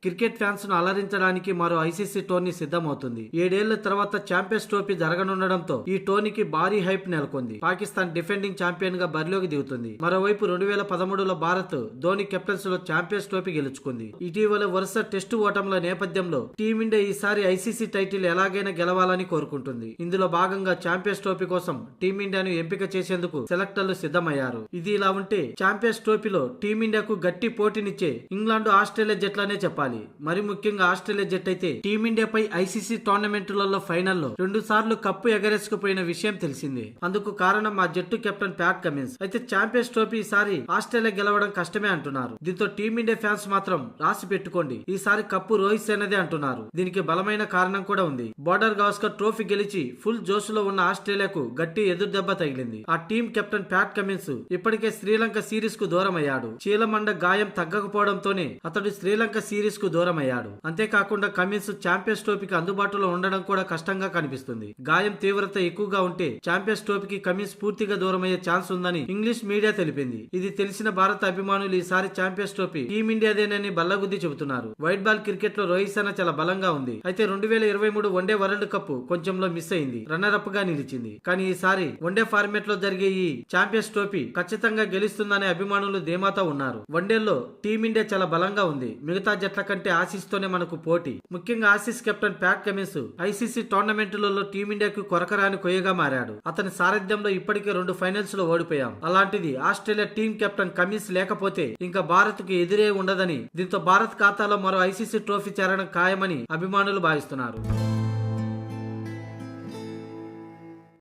Cricket fans ను అలరించడానికి మరో ICC tourney సిద్ధమవుతుంది. 7 ఏళ్ల తర్వాత ఛాంపియన్స్ ట్రోఫీ జరగనుండడంతో ఈ టోర్నీకి భారీ హైప్ నెలకొంది. పాకిస్తాన్ డిఫెండింగ్ ఛాంపియన్ గా బరిలోకి దిగుతుంది. మరోవైపు 2013లో భారత్ ధోని కెప్టెన్స్ లో ఛాంపియన్స్ ట్రోఫీ గెలుచుకుంది. ఇటీవల వరుస టెస్టు ఓటముల నేపథ్యంలో టీమిండియా ఈసారి ఐసీసీ టైటిల్ ఎలాగైనా గెలవాలని కోరుకుంటుంది. ఇందులో భాగంగా ఛాంపియన్స్ ట్రోఫీ కోసం టీమిండియాను ఎంపిక చేసేందుకు సెలెక్టర్లు సిద్ధమయ్యారు. ఇది ఇలా ఉంటే ఛాంపియన్స్ ట్రోఫీలో టీమిండియాకు గట్టి పోటీనిచ్చే ఇంగ్లాండ్ ఆస్ట్రేలియా జట్లనే చెప్పాలి. మరి ముఖ్యంగా ఆస్ట్రేలియా జట్ అయితే టీమిండియాపై ఐసీసీ టోర్నమెంట్లలో ఫైనల్లో 2 సార్లు కప్పు ఎగరేసుకుపోయిన విషయం తెలిసిందే. అందుకు కారణం ఆ జట్టు కెప్టెన్ ప్యాట్ కమిన్స్. అయితే ఛాంపియన్స్ ట్రోఫీ ఈసారి ఆస్ట్రేలియా గెలవడం కష్టమే అంటున్నారు. దీంతో టీమిండియా ఫ్యాన్స్ మాత్రం రాసి పెట్టుకోండి, ఈసారి కప్పు రోహిత్ సేనదే అంటున్నారు. దీనికి బలమైన కారణం కూడా ఉంది. బోర్డర్ గవాస్కర్ ట్రోఫీ గెలిచి ఫుల్ జోష్ లో ఉన్న ఆస్ట్రేలియాకు గట్టి ఎదురు దెబ్బ తగిలింది. ఆ టీం కెప్టెన్ ప్యాట్ కమిన్స్ ఇప్పటికే శ్రీలంక సిరీస్ కు దూరం అయ్యాడు. చీలమండ గాయం తగ్గకపోవడంతోనే అతడు శ్రీలంక సిరీస్ కు దూరం అయ్యాడు. అంతేకాకుండా కమిన్స్ ఛాంపియన్స్ ట్రోఫీకి అందుబాటులో ఉండడం కూడా కష్టంగా కనిపిస్తుంది. గాయం తీవ్రత ఎక్కువగా ఉంటే ఛాంపియన్స్ ట్రోఫీకి కమిన్స్ పూర్తిగా దూరం అయ్యే ఛాన్స్ ఉందని ఇంగ్లీష్ మీడియా తెలిపింది. ఇది తెలిసిన భారత అభిమానులు ఈసారి ఛాంపియన్స్ ట్రోఫీ టీమిండియాదేనని బల్లగుద్ది చెబుతున్నారు. వైట్ బాల్ క్రికెట్ లో రోహిత్ శర్మ చాలా బలంగా ఉంది. అయితే 2023 వన్డే వరల్డ్ కప్ కొంచెంలో మిస్ అయింది. రన్నర్ అప్ గా నిలిచింది. కానీ ఈసారి వన్డే ఫార్మేట్ లో జరిగే ఈ ఛాంపియన్స్ ట్రోఫీ ఖచ్చితంగా గెలుస్తుందనే అభిమానులు ధీమాతో ఉన్నారు. వన్డేల్లో టీమిండియా చాలా బలంగా ఉంది. మిగతా జట్ల కంటే ఆసీస్ తోనే మనకు పోటీ. ముఖ్యంగా Aussies captain Pat Cummins ICC టోర్నమెంట్లలో టీమిండియాకు కొరకరాని కొయ్యగా మారాడు. అతని సారథ్యంలో ఇప్పటికే 2 ఫైనల్స్ లో ఓడిపోయాం. అలాంటిది ఆస్ట్రేలియా టీం కెప్టెన్ కమిన్స్ లేకపోతే ఇంకా భారత్ కు ఎదురే ఉండదని, దీంతో భారత్ ఖాతాలో మరో ఐసీసీ ట్రోఫీ చేరడం ఖాయమని అభిమానులు భావిస్తున్నారు.